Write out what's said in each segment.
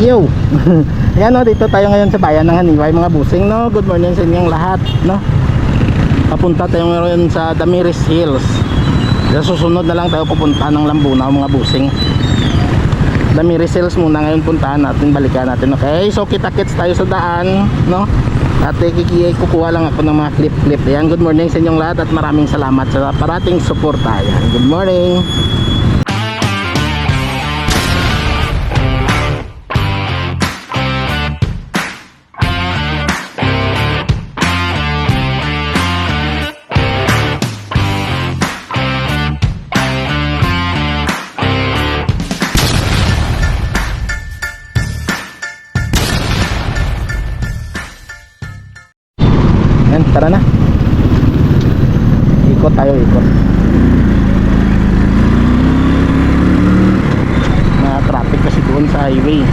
Yo. Ayan no, dito tayo ngayon sa bayan ng Haniway mga busing no. Good morning sa inyong lahat no. Papunta tayo ngayon sa Damiris Hills. Sa susunod na lang tayo pupunta ng Lambunaw mga busing. Damiris Hills muna ngayon puntahan natin, balikan natin. Okay, so kita-kits tayo sa daan no. At kukuha lang ako ng mga clip-clip. Ayan, good morning sa inyong lahat at maraming salamat sa parating suporta. Ayan, good morning. Yan, tara na. Ikot tayo, ikot. Na traffic kasi doon sa highway.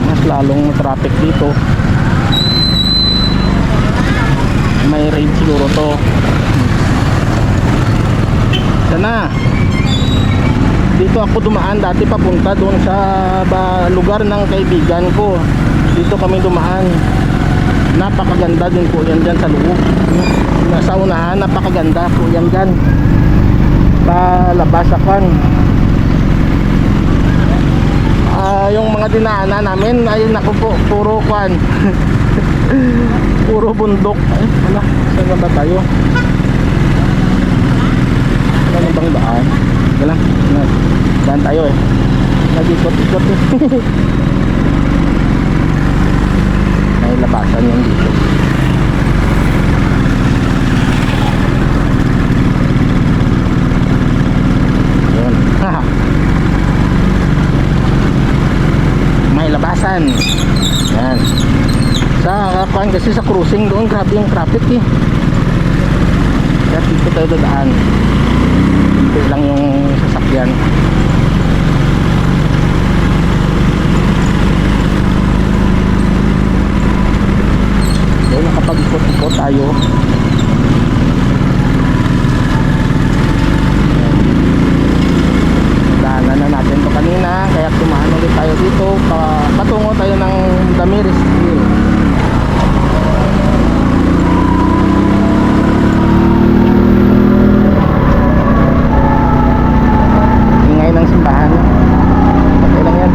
Mas lalong traffic dito. May rain siguro to. Sana. Dito ako dumaan dati papunta doon sa lugar ng kaibigan ko. Dito kami dumaan. Napakaganda din po yan dyan sa loob. Nasa unahan, napakaganda po yan dyan. Palabas akan. Yung mga dinaanan namin, ayun ako po, puro kwan. Puro bundok. Ay, wala. Saan na ba tayo? Wala na bang daan? Wala. Daan tayo eh. Nag-ikot-ikot eh. May labasan yung dito. Yun. May labasan. Yan. Sa kakuan kasi sa cruising doon, grabe yung traffic eh. Kaya dito tayo dadaan. Ito lang yung sasakyan. So nakapag-ikot-ikot tayo. Daanan na natin to kanina, kaya tumaan ulit tayo dito. Patungo tayo ng Damiris Hills. Ng simbahan. Okay lang yan.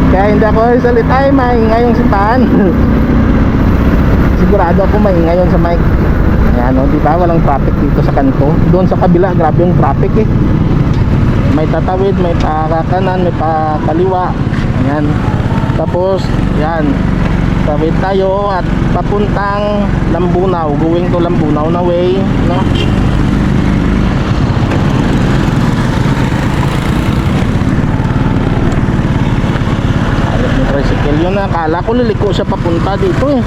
Kaya hindi ako salita ay maingay yung simbahan. Sigurado ako maingay yun sa mic. Ayan o, diba? Walang traffic dito sa kanto. Doon sa kabila, grabe yung traffic eh. May tatawid, may pakakanan, may pakaliwa. Ayan. Tapos, yan. Tawid tayo at papuntang Lambunaw. Going to Lambunaw na way. No? Tricycle yun, akala ko liliko siya papunta dito eh.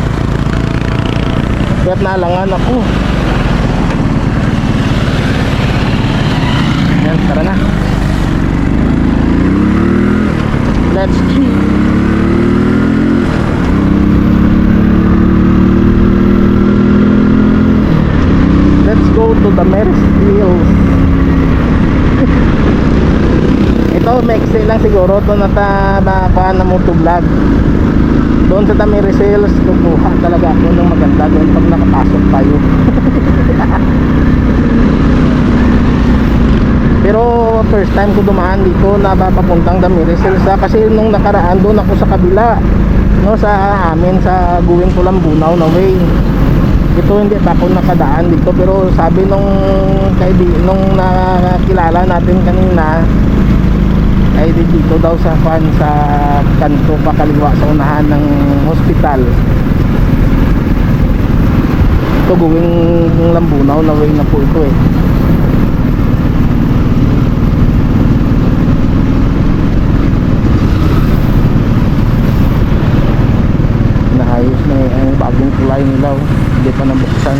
Kaya't nalangan ako. Yan, tara na. Let's go. Let's go to the Damiris Hills. Ito, maiksi lang siguro. Ito natabakaan na motovlog. Doon sa Damiris Hills, kukuha talaga ako ng maganda doon pag nakapasok tayo. Pero first time ko dumaan dito na papuntang Damiris Hills kasi nung nakaraan doon ako sa kabila, no, sa amin sa going to Lambunaw na way. Ito hindi pa ako nakadaan dito, pero sabi nung nakilala natin kanina ay dito daw sa kanto pakaliwa sa unahan ng hospital. Ito going Lambunaw na way na po ito eh. Naayos na yung bagong kulay nila, hindi pa nabuksan.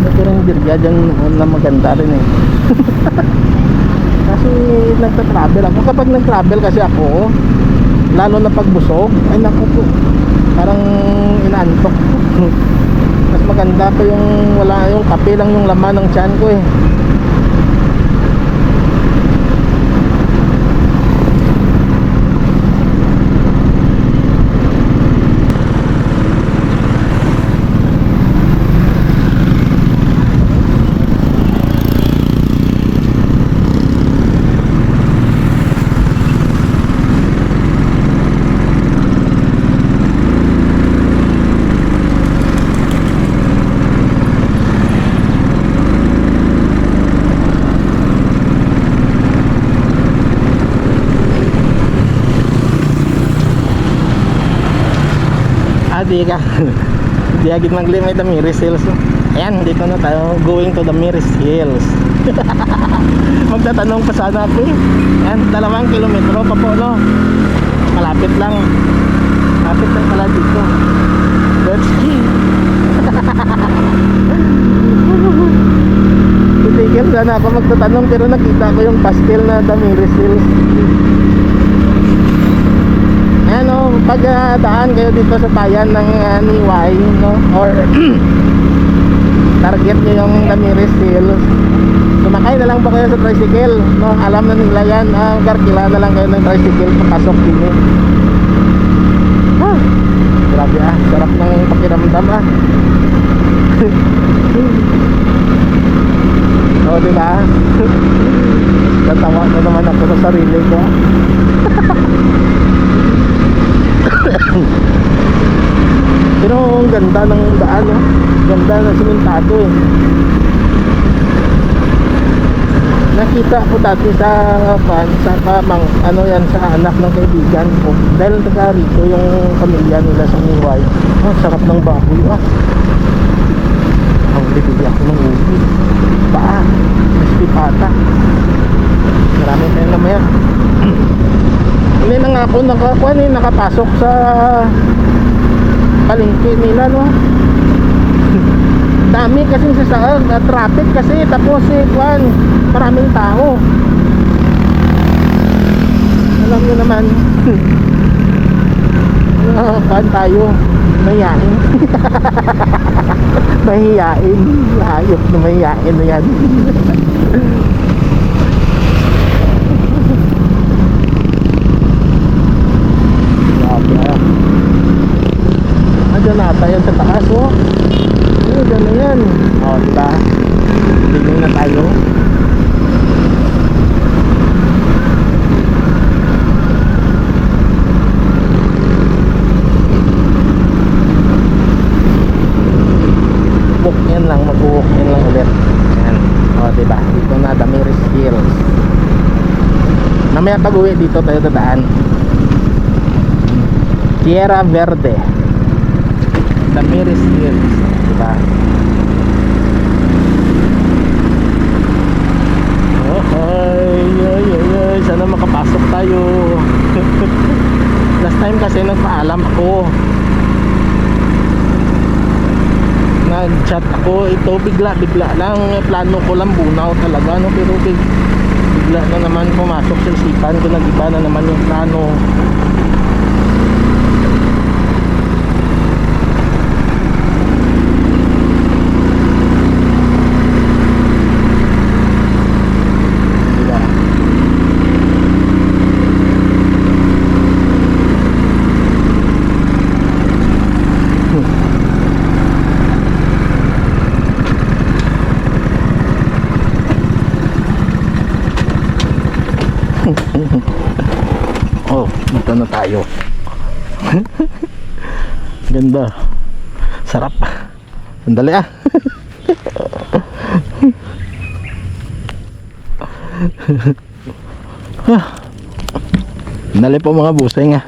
Ito rin birya dyan na maganda rin eh. Kasi kahit nagta-travel ako. Kapag nag-travel kasi ako, lalo na pagbusog, ay naku po, parang inaantok. Mas maganda pa yung wala, yung kape lang yung laman ng tiyan ko eh. Di ka di agad maglimay Damiris Hills, no? Ayan, dito na tayo, going to Damiris Hills. Magtatanong pa sana ako eh. Ayan, 2 kilometro pa po, no? Malapit lang pala dito. Let's see. Titigil sana ako magtatanong, pero nakita ko yung pastel na Damiris Hills. Ano, pag daan kayo dito sa bayan ng Niway, no, or target nyo yung Damiris Hills, sumakay na lang po kayo sa tricycle, no, alam na nila yan, garkila na lang kayo ng tricycle papasok din eh. Grabe sarap ng pakiramdam oh, diba? Natawa na naman ako sa sarili ko. Pero ang ganda ng daan, no? Ganda na simentado eh. Nakita ko dati sa ano yan, sa anak ng kaibigan ko. Dahil taga rito yung pamilya nila sa Niway. Sarap ng baboy ang bibili ako ng ubi. Paa, crispy pata. Marami tayong namaya. Hindi na nga ako nakapasok sa palengke nila, no. Dami kasing sasakyan, traffic kasi, tapos maraming tao. Alam nyo naman. Paan tayo mahiyain. Mahiyain, ayok na mahiyain na yan. Diyan na tayo sa taas, oh. Diyan na yan. Oh, diba? Tingin na tayo. Walk yan lang, mag-walk yan lang ulit. Ayan. Oh, diba? Dito na Damiris Hills. Namaya pag-uwi dito tayo dadaan. Tierra Verde, Damiris Hills, diba? Ay, sana makapasok tayo. Last time kasi nagpaalam ako, nag-chat ako, ito bigla lang, plano ko lang bunaw talaga, no? Pero bigla na naman pumasok sa isipan ko, nag-iba na naman yung plano. Oh, dito na tayo. Ganda. Sarap. Sandali Sandali po mga busing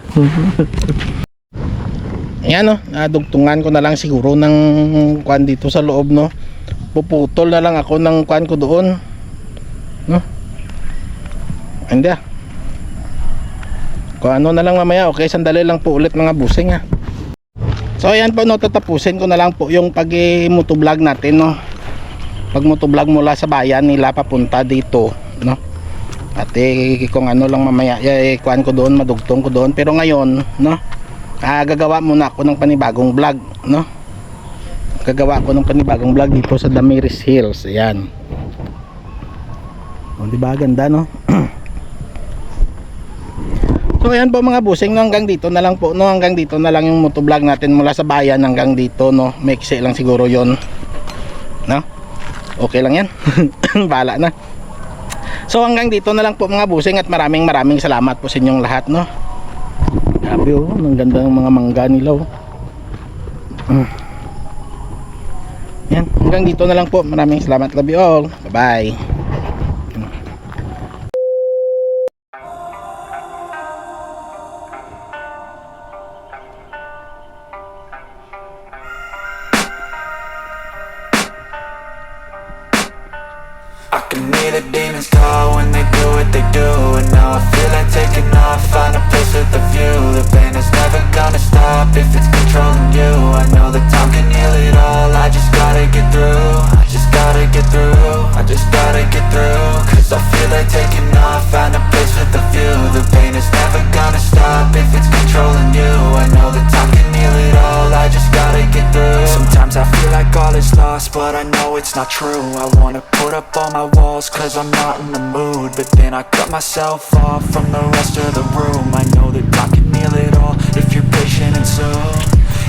Ayan, no, nadugtungan ko na lang siguro ng kwan dito sa loob, no. Puputol na lang ako ng kwan ko doon, no. Hindi kung ano na lang mamaya. Okay, sandali lang po ulit mga busing So ayan po, no, tatapusin ko na lang po yung pag-motovlog natin, no. Pag motovlog mula sa bayan nila papunta dito, no. At kung ano lang mamaya, kuhan ko doon, madugtong ko doon. Pero ngayon, no, gagawa muna ako ng panibagong vlog, no. Gagawa ako ng panibagong vlog dito sa Damiris Hills. Ayan. O, diba ganda, no? So ayan po mga busing, no, hanggang dito na lang po, no, hanggang dito na lang yung motovlog natin mula sa bayan hanggang dito, no. Maiksi lang siguro yon, no. Okay lang yan. Bahala na. So hanggang dito na lang po mga busing, at maraming salamat po sa inyong lahat, no. Grabe, oh, ang ganda ng mga mangga nila, oh. Yan, hanggang dito na lang po. Maraming salamat. Love you all. Bye bye. I can hear the demons call when they do what they do. And now I feel like taking off, find a place with a view. The pain is never gonna stop if it's controlling you. I know that time can heal it all, I just gotta get through. I just gotta get through, I just gotta get through. Cause I feel like taking off, find a place with a view. The pain is never gonna stop if it's controlling you. I know that time can heal it all, I just gotta get through. Sometimes I feel like all is lost, but I know it's not true. I wanna put up all my walls cause I'm not in the mood, but then I cut myself off from the rest of the room. I know that time can heal it all if you're patient and soon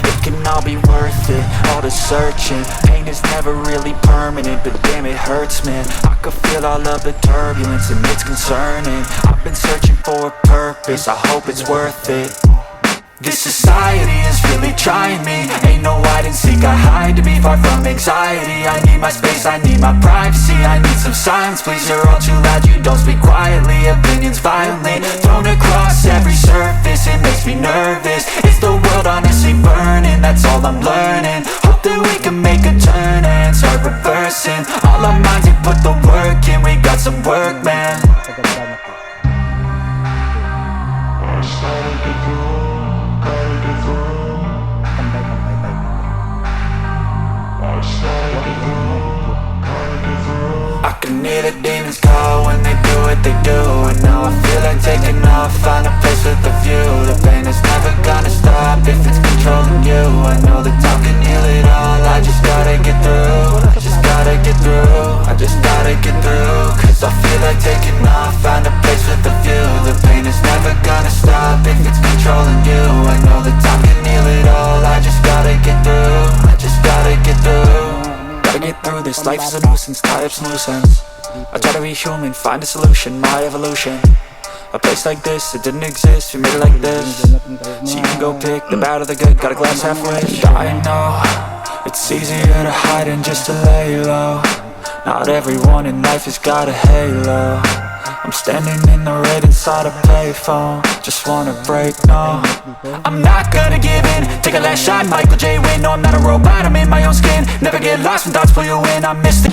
it can all be worth it, all the searching. Pain is never really permanent, but damn it hurts, man. I could feel all of the turbulence and it's concerning. I've been searching for a purpose, I hope it's worth it. This society is really trying me. Ain't no hide and seek, I hide to be far from anxiety. I need my space, I need my privacy. I need some silence, please, you're all too loud. You don't speak quietly, opinions violently thrown across every surface. It makes me nervous. Is the world honestly burning? That's all I'm learning. Hope that we can make a turn and start reversing all our minds and put the work in. We got some work, man. I can hear the demons call when they do what they do. And now I feel like taking off, find a place with a view. The pain is never gonna stop if it's controlling you. I know that time can heal it all, I just gotta get through. I just gotta get through, I just gotta get through. Cause I feel like taking off, find a place with a view. The pain is never gonna stop if it's controlling you. I know that time can heal it all, I just gotta get through. I just gotta get through. Gotta get through this, life is a nuisance, tie up some loose ends. I try to be human, find a solution, my evolution. A place like this, it didn't exist, we made it like this. So you can go pick the bad or the good, got a glass halfway. I know, it's easier to hide than just to lay low. Not everyone in life has got a halo. I'm standing in the red inside a payphone, just wanna break, no. I'm not gonna give in, take a last shot, Michael J. Win. No, I'm not a robot, I'm in my own skin. Never get lost when thoughts pull you in, I missed it.